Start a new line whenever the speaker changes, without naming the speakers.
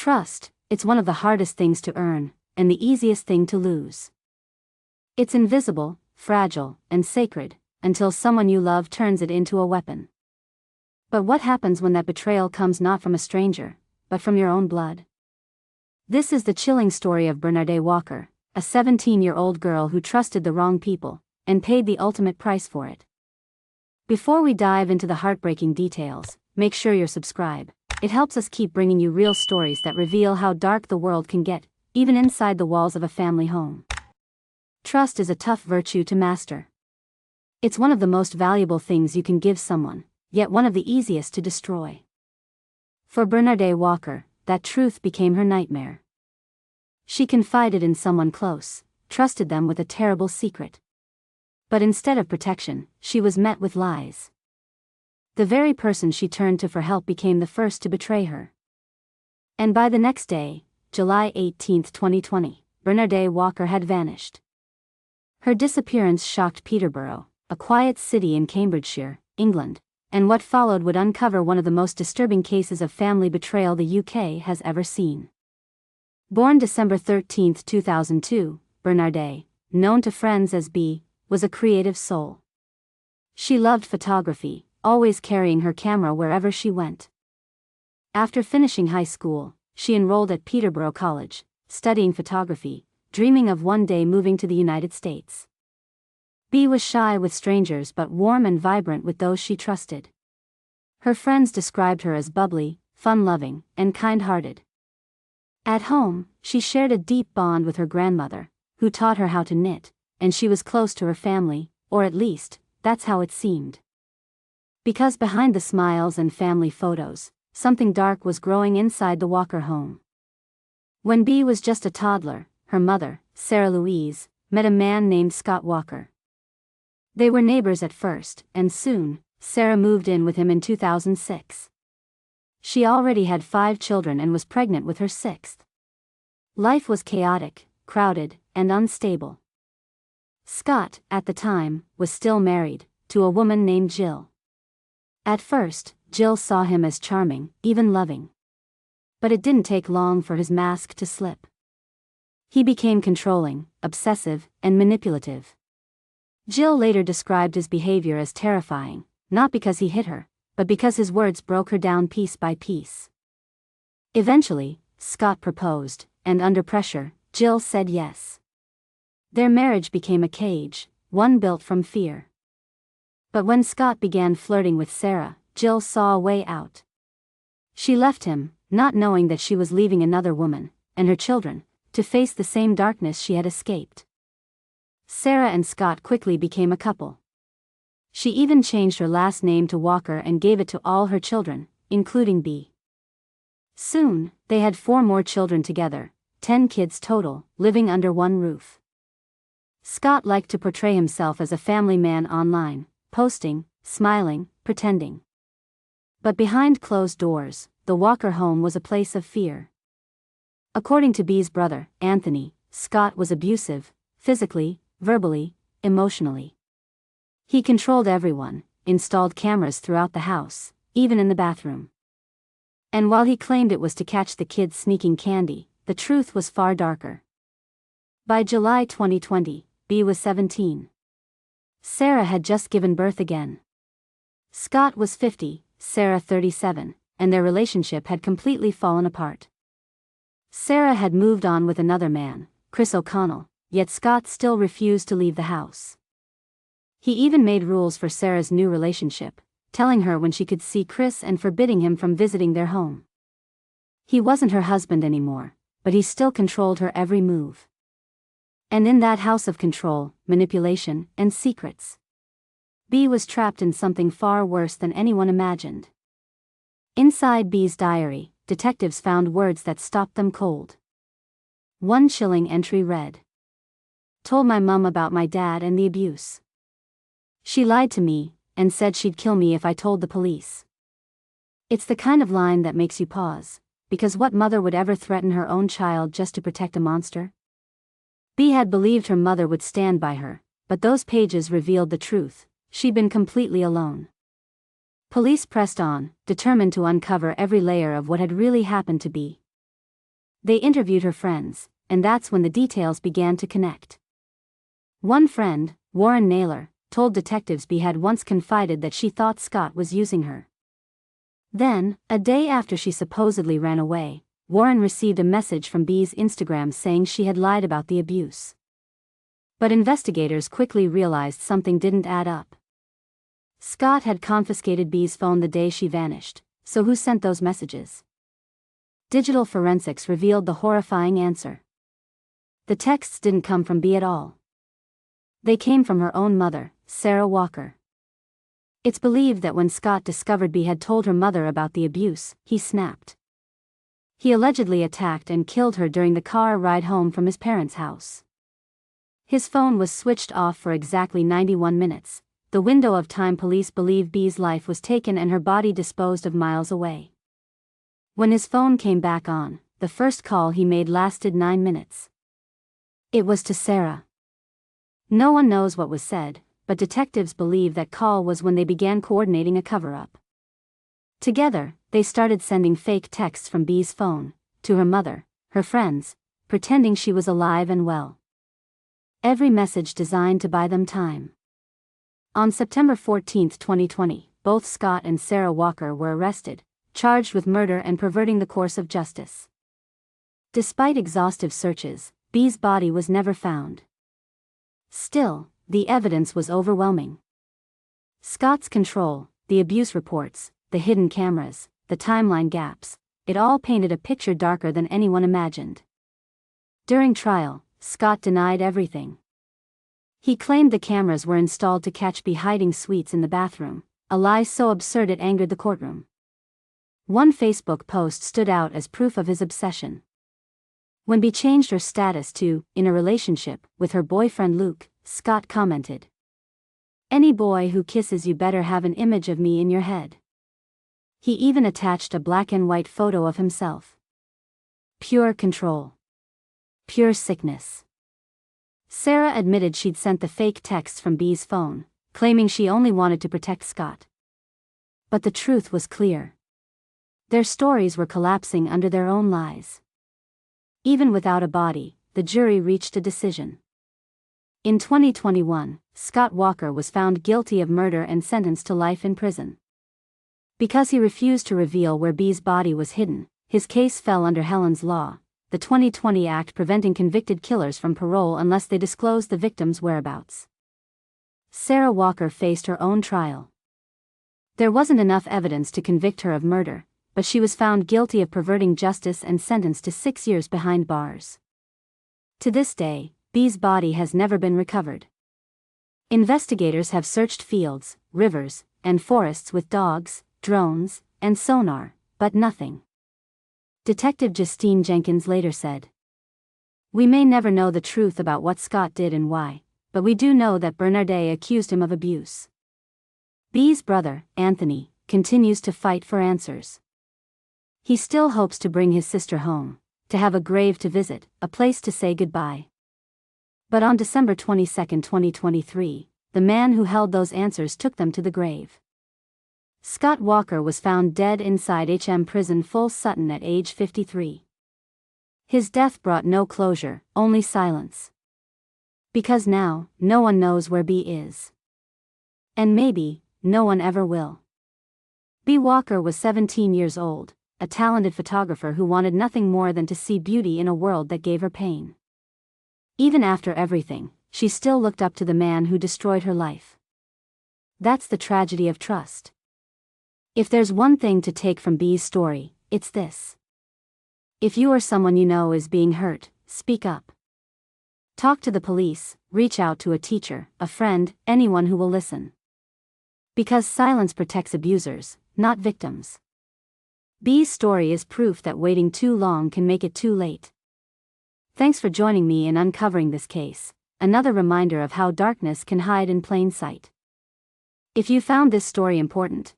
Trust, it's one of the hardest things to earn, and the easiest thing to lose. It's invisible, fragile, and sacred, until someone you love turns it into a weapon. But what happens when that betrayal comes not from a stranger, but from your own blood? This is the chilling story of Bernadette Walker, a 17-year-old girl who trusted the wrong people, and paid the ultimate price for it. Before we dive into the heartbreaking details, make sure you're subscribed. It helps us keep bringing you real stories that reveal how dark the world can get, even inside the walls of a family home. Trust is a tough virtue to master. It's one of the most valuable things you can give someone, yet one of the easiest to destroy. For Bernadette Walker, that truth became her nightmare. She confided in someone close, trusted them with a terrible secret. But instead of protection, she was met with lies. The very person she turned to for help became the first to betray her. And by the next day, July 18, 2020, Bernadette Walker had vanished. Her disappearance shocked Peterborough, a quiet city in Cambridgeshire, England, and what followed would uncover one of the most disturbing cases of family betrayal the UK has ever seen. Born December 13, 2002, Bernadette, known to friends as B, was a creative soul. She loved photography, always carrying her camera wherever she went. After finishing high school, she enrolled at Peterborough College, studying photography, dreaming of one day moving to the United States. B was shy with strangers but warm and vibrant with those she trusted. Her friends described her as bubbly, fun-loving, and kind-hearted. At home, she shared a deep bond with her grandmother, who taught her how to knit, and she was close to her family, or at least, that's how it seemed. Because behind the smiles and family photos, something dark was growing inside the Walker home. When B was just a toddler, her mother, Sarah Louise, met a man named Scott Walker. They were neighbors at first, and soon, Sarah moved in with him in 2006. She already had 5 children and was pregnant with her 6th. Life was chaotic, crowded, and unstable. Scott, at the time, was still married, to a woman named Jill. At first, Jill saw him as charming, even loving. But it didn't take long for his mask to slip. He became controlling, obsessive, and manipulative. Jill later described his behavior as terrifying, not because he hit her, but because his words broke her down piece by piece. Eventually, Scott proposed, and under pressure, Jill said yes. Their marriage became a cage, one built from fear. But when Scott began flirting with Sarah, Jill saw a way out. She left him, not knowing that she was leaving another woman, and her children, to face the same darkness she had escaped. Sarah and Scott quickly became a couple. She even changed her last name to Walker and gave it to all her children, including B. Soon, they had 4 more children together, 10 kids total, living under one roof. Scott liked to portray himself as a family man online, posting, smiling, pretending. But behind closed doors, the Walker home was a place of fear. According to B's brother, Anthony, Scott was abusive, physically, verbally, emotionally. He controlled everyone, installed cameras throughout the house, even in the bathroom. And while he claimed it was to catch the kids sneaking candy, the truth was far darker. By July 2020, B was 17. Sarah had just given birth again. Scott was 50, Sarah 37, and their relationship had completely fallen apart. Sarah had moved on with another man, Chris O'Connell, yet Scott still refused to leave the house. He even made rules for Sarah's new relationship, telling her when she could see Chris and forbidding him from visiting their home. He wasn't her husband anymore, but he still controlled her every move. And in that house of control, manipulation, and secrets, B was trapped in something far worse than anyone imagined. Inside B's diary, detectives found words that stopped them cold. One chilling entry read, "Told my mum about my dad and the abuse. She lied to me, and said she'd kill me if I told the police." It's the kind of line that makes you pause, because what mother would ever threaten her own child just to protect a monster? B had believed her mother would stand by her, but those pages revealed the truth: she'd been completely alone. Police pressed on, determined to uncover every layer of what had really happened to B. They interviewed her friends, and that's when the details began to connect. One friend, Warren Naylor, told detectives B had once confided that she thought Scott was using her. Then, a day after she supposedly ran away, Warren received a message from B's Instagram saying she had lied about the abuse. But investigators quickly realized something didn't add up. Scott had confiscated B's phone the day she vanished, so who sent those messages? Digital forensics revealed the horrifying answer. The texts didn't come from B at all. They came from her own mother, Sarah Walker. It's believed that when Scott discovered B had told her mother about the abuse, he snapped. He allegedly attacked and killed her during the car ride home from his parents' house. His phone was switched off for exactly 91 minutes, the window of time police believe B's life was taken and her body disposed of miles away. When his phone came back on, the first call he made lasted 9 minutes. It was to Sarah. No one knows what was said, but detectives believe that call was when they began coordinating a cover-up. Together, they started sending fake texts from B's phone, to her mother, her friends, pretending she was alive and well. Every message designed to buy them time. On September 14, 2020, both Scott and Sarah Walker were arrested, charged with murder and perverting the course of justice. Despite exhaustive searches, B's body was never found. Still, the evidence was overwhelming. Scott's control, the abuse reports, the hidden cameras, the timeline gaps, it all painted a picture darker than anyone imagined. During trial, Scott denied everything. He claimed the cameras were installed to catch B hiding sweets in the bathroom, a lie so absurd it angered the courtroom. One Facebook post stood out as proof of his obsession. When B changed her status to, in a relationship, with her boyfriend Luke, Scott commented, "Any boy who kisses you better have an image of me in your head." He even attached a black and white photo of himself. Pure control. Pure sickness. Sarah admitted she'd sent the fake texts from B's phone, claiming she only wanted to protect Scott. But the truth was clear. Their stories were collapsing under their own lies. Even without a body, the jury reached a decision. In 2021, Scott Walker was found guilty of murder and sentenced to life in prison. Because he refused to reveal where B's body was hidden, his case fell under Helen's Law, the 2020 Act preventing convicted killers from parole unless they disclose the victim's whereabouts. Sarah Walker faced her own trial. There wasn't enough evidence to convict her of murder, but she was found guilty of perverting justice and sentenced to 6 years behind bars. To this day, B's body has never been recovered. Investigators have searched fields, rivers, and forests with dogs, drones, and sonar, but nothing. Detective Justine Jenkins later said, "We may never know the truth about what Scott did and why, but we do know that Bernardet accused him of abuse." B's brother, Anthony, continues to fight for answers. He still hopes to bring his sister home, to have a grave to visit, a place to say goodbye. But on December 22, 2023, the man who held those answers took them to the grave. Scott Walker was found dead inside HM Prison Full Sutton at age 53. His death brought no closure, only silence. Because now, no one knows where B is. And maybe, no one ever will. B. Walker was 17 years old, a talented photographer who wanted nothing more than to see beauty in a world that gave her pain. Even after everything, she still looked up to the man who destroyed her life. That's the tragedy of trust. If there's one thing to take from B's story, it's this. If you or someone you know is being hurt, speak up. Talk to the police, reach out to a teacher, a friend, anyone who will listen. Because silence protects abusers, not victims. B's story is proof that waiting too long can make it too late. Thanks for joining me in uncovering this case, another reminder of how darkness can hide in plain sight. If you found this story important,